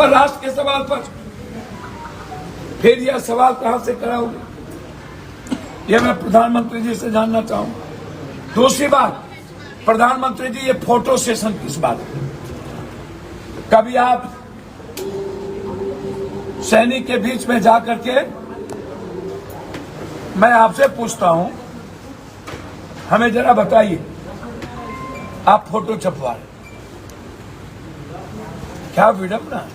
पर, राष्ट्र के सवाल पर। फिर यह सवाल कहां से कराओगे, यह मैं प्रधानमंत्री जी से जानना चाहूंगा। दूसरी बात, प्रधानमंत्री जी, ये फोटो सेशन किस बात है? कभी आप सैनिक के बीच में जाकर के, मैं आपसे पूछता हूं, हमें जरा बताइए, आप फोटो छपवा रहे, क्या विडंबना है?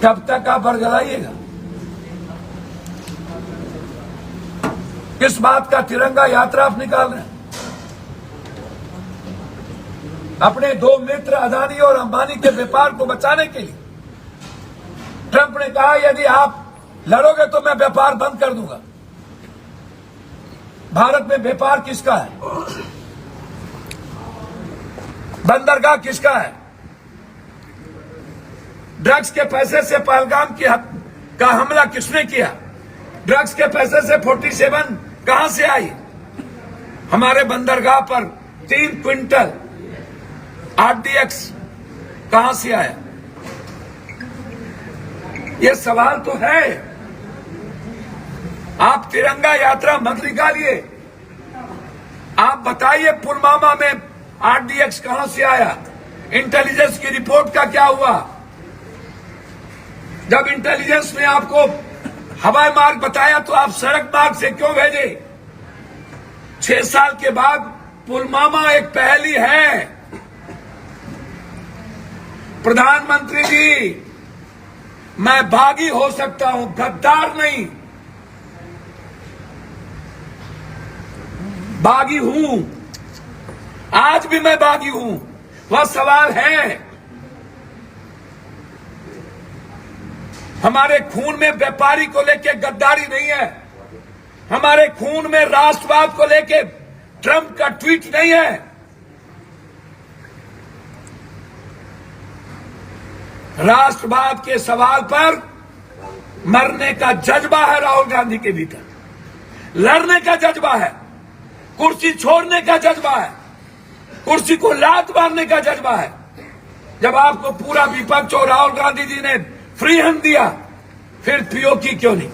कब तक आप बरगलाइएगा? किस बात का तिरंगा यात्रा आप निकाल रहे हैं? अपने दो मित्र अदानी और अंबानी के व्यापार को बचाने के लिए ट्रंप ने कहा यदि आप लड़ोगे तो मैं व्यापार बंद कर दूंगा। भारत में व्यापार किसका है? बंदरगाह किसका है? ड्रग्स के पैसे से पहलगाम का हमला किसने किया? ड्रग्स के पैसे से 47 कहां से आई? हमारे बंदरगाह पर 3 क्विंटल RDX कहां से आया? ये सवाल तो है। आप तिरंगा यात्रा मत निकालिए, आप बताइए पुलवामा में RDX कहां से आया? इंटेलिजेंस की रिपोर्ट का क्या हुआ? जब इंटेलिजेंस ने आपको हवाई मार्ग बताया तो आप सड़क मार्ग से क्यों भेजे? 6 साल के बाद पुलवामा एक पहेली है। प्रधानमंत्री जी, मैं बागी हो सकता हूं, गद्दार नहीं। बागी हूं, आज भी मैं बागी हूं। वह सवाल है, हमारे खून में व्यापारी को लेके गद्दारी नहीं है, हमारे खून में राष्ट्रवाद को लेके ट्रंप का ट्वीट नहीं है। राष्ट्रवाद के सवाल पर मरने का जज्बा है राहुल गांधी के भीतर, लड़ने का जज्बा है, कुर्सी छोड़ने का जज्बा है, कुर्सी को लात मारने का जज्बा है। जब आपको पूरा विपक्ष और राहुल गांधी जी ने फ्री हैंड दिया, फिर पीओकी क्यों नहीं?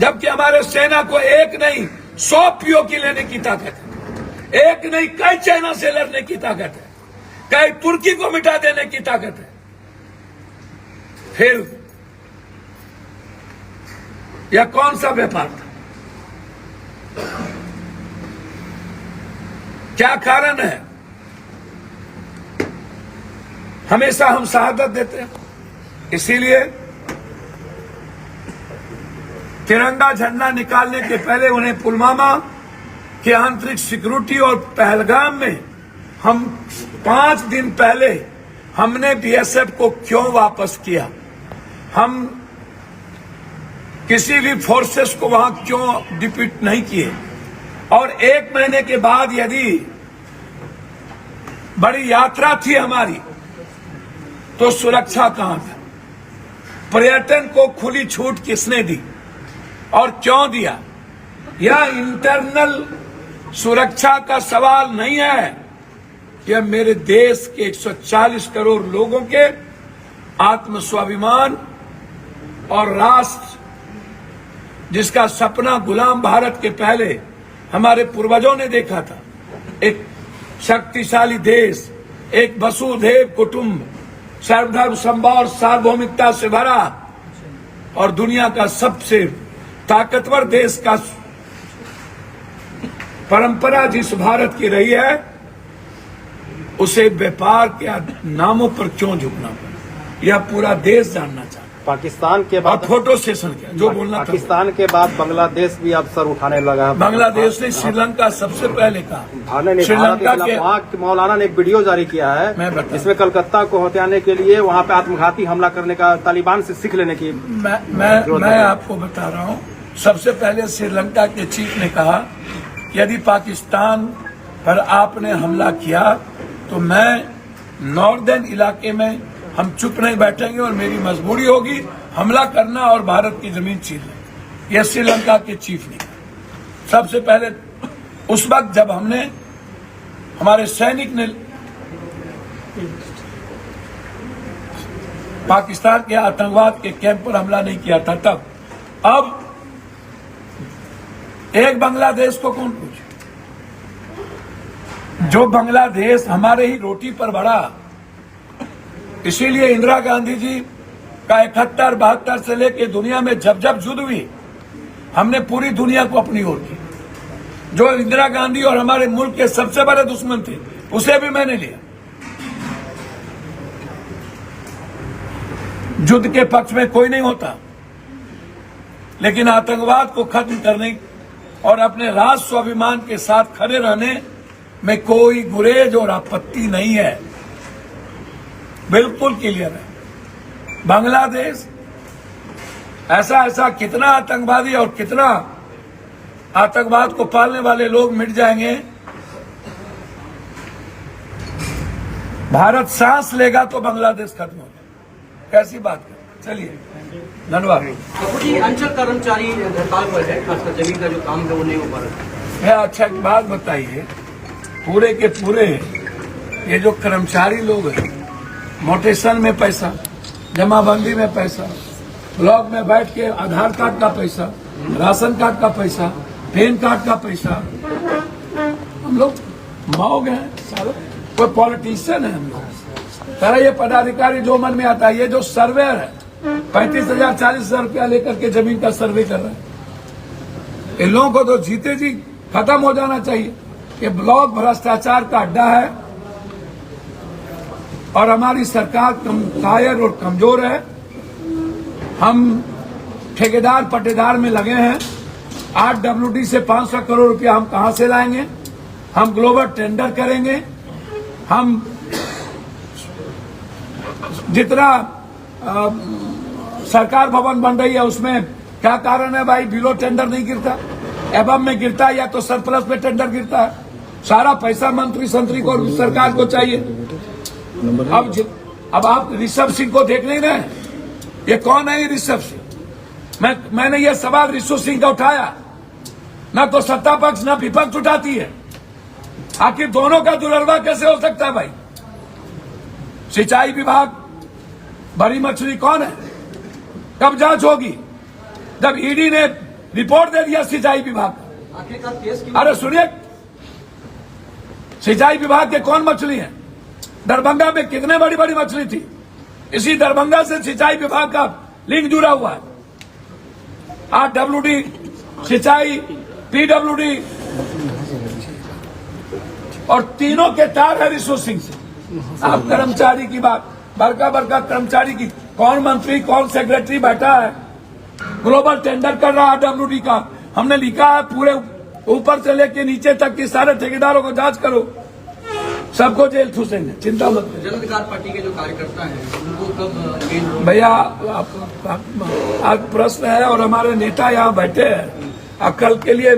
जबकि हमारे सेना को एक नहीं 100 पीओकी लेने की ताकत है, एक नहीं कई चाइना से लड़ने की ताकत है, कई तुर्की को मिटा देने की ताकत है। फिर यह कौन सा व्यापार था? क्या कारण है? हमेशा हम शहादत देते हैं, इसीलिए तिरंगा झंडा निकालने के पहले उन्हें पुलवामा के आंतरिक सिक्योरिटी और पहलगाम में हम 5 दिन पहले हमने BSF को क्यों वापस किया? हम किसी भी फोर्सेस को वहां क्यों डिप्यूट नहीं किए? और 1 महीने के बाद यदि बड़ी यात्रा थी हमारी, तो सुरक्षा कहां था? पर्यटन को खुली छूट किसने दी और क्यों दिया? यह इंटरनल सुरक्षा का सवाल नहीं है, यह मेरे देश के 140 करोड़ लोगों के आत्म स्वाभिमान और राष्ट्र जिसका सपना गुलाम भारत के पहले हमारे पूर्वजों ने देखा था, एक शक्तिशाली देश, एक वसुधैव कुटुंब, सर्वधर्म समभाव सार्वभौमिकता से भरा और दुनिया का सबसे ताकतवर देश का परंपरा जिस भारत की रही है, उसे व्यापार के नामों पर क्यों झुकना पड़ा? यह पूरा देश जानना चाहता है। पाकिस्तान के बाद फोटो सेशन क्या जो बोलना था? पाकिस्तान के बाद बांग्लादेश भी अब सर उठाने लगा है। बांग्लादेश ने श्रीलंका सबसे पहले कहा। श्रीलंका के वहाँ मौलाना ने एक वीडियो जारी किया है, इसमें कलकत्ता को हथियाने के लिए वहाँ पे आत्मघाती हमला करने का, तालिबान से सीख लेने की। मैं आपको बता रहा हूँ, सबसे पहले श्रीलंका के चीफ ने कहा यदि पाकिस्तान पर आपने हमला किया तो मैं नॉर्दर्न इलाके में हम चुप नहीं बैठेंगे और मेरी मजबूरी होगी हमला करना और भारत की जमीन छीन लें। यह श्रीलंका के चीफ ने सबसे पहले उस वक्त जब हमने हमारे सैनिक ने पाकिस्तान के आतंकवाद के कैंप पर हमला नहीं किया था तब। अब एक बांग्लादेश को कौन पूछे? जो बांग्लादेश हमारे ही रोटी पर बढ़ा। इसीलिए इंदिरा गांधी जी का 71-72 से लेकर दुनिया में जब जब युद्ध हुई, हमने पूरी दुनिया को अपनी ओर की। जो इंदिरा गांधी और हमारे मुल्क के सबसे बड़े दुश्मन थे, उसे भी मैंने लिया। युद्ध के पक्ष में कोई नहीं होता, लेकिन आतंकवाद को खत्म करने और अपने राष्ट्र स्वाभिमान के साथ खड़े रहने में कोई गुरेज और आपत्ति नहीं है। बिल्कुल क्लियर है। बांग्लादेश ऐसा कितना आतंकवादी और कितना आतंकवाद को पालने वाले लोग मिट जाएंगे। भारत सांस लेगा तो बांग्लादेश खत्म हो जाएगा। कैसी बात है? चलिए, धन्यवाद। जी, अंचल कर्मचारी हड़ताल पर है, खासकर जमीन का जो काम है वो नहीं हो पा रहा है। अच्छा, एक बात बताइए, पूरे के पूरे ये जो कर्मचारी लोग हैं, मोटेशन में पैसा, जमाबंदी में पैसा, ब्लॉक में बैठ के आधार कार्ड का पैसा, राशन कार्ड का पैसा, पैन कार्ड का पैसा, हम लोग माओगे हैं सारा। कोई पॉलिटिशियन है हम लोग सारा? ये पदाधिकारी जो मन में आता है, ये जो सर्वेयर है 35,000 40,000 रुपया लेकर के जमीन का सर्वे कर रहा है। इन लोगों को तो जीते जी खत्म हो जाना चाहिए। ये ब्लॉक भ्रष्टाचार का अड्डा है और हमारी सरकार कायर और कमजोर है। हम ठेकेदार पट्टेदार में लगे हैं। 8 WD से 500 करोड़ रुपया हम कहां से लाएंगे? हम ग्लोबल टेंडर करेंगे। हम जितना सरकार भवन बन रही है उसमें क्या कारण है भाई? बिलो टेंडर नहीं गिरता, एबम में गिरता है या तो सरप्लस में टेंडर गिरता है। सारा पैसा मंत्री संतरी को सरकार को चाहिए। अब आप ऋषभ सिंह को देख नहीं रहे? ये कौन है ये ऋषभ सिंह? मैंने ये सवाल ऋषभ सिंह का उठाया। ना तो सत्ता पक्ष ना विपक्ष उठाती है। आखिर दोनों का दुर्लभा कैसे हो सकता है भाई? सिंचाई विभाग बड़ी मछली कौन है? कब जांच होगी? जब ईडी ने रिपोर्ट दे दिया सिंचाई विभाग का। आखिरकार केस क्यों? अरे सुनिए, सिंचाई विभाग के कौन मछली है? दरभंगा में कितने बड़ी बड़ी मछली थी। इसी दरभंगा से सिंचाई विभाग का लिंक जुड़ा हुआ है। 8 WD सिंचाई, PWD और तीनों के तार है ऋषभ सिंह से। आप कर्मचारी की बात, बड़का कर्मचारी की, कौन मंत्री कौन सेक्रेटरी बैठा है ग्लोबल टेंडर कर रहा है WD का? हमने लिखा है पूरे ऊपर से लेके नीचे तक की सारे ठेकेदारों को जांच करो, सबको जेल ठूसेंगे, चिंता मत करो। जन अधिकार पार्टी के जो कार्यकर्ता हैं उनको कब? भैया आज प्रश्न है और हमारे नेता यहाँ बैठे हैं। कल के लिए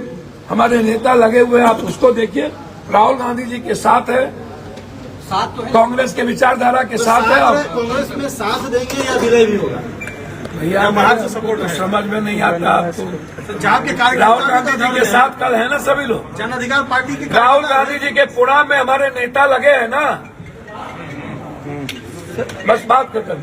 हमारे नेता लगे हुए हैं, आप उसको देखिए। राहुल गांधी जी के साथ है, साथ तो है, कांग्रेस के विचारधारा के साथ है। और कांग्रेस में साथ देंगे या विलय भी होगा? भैया बाहर सपोर्ट तो समझ में नहीं आता आपको। जहाँ के राहुल गांधी जी के साथ कल है ना सभी लोग। जन अधिकार पार्टी के राहुल गांधी जी के पुणे में हमारे नेता लगे हैं ना, बस बात खत्म।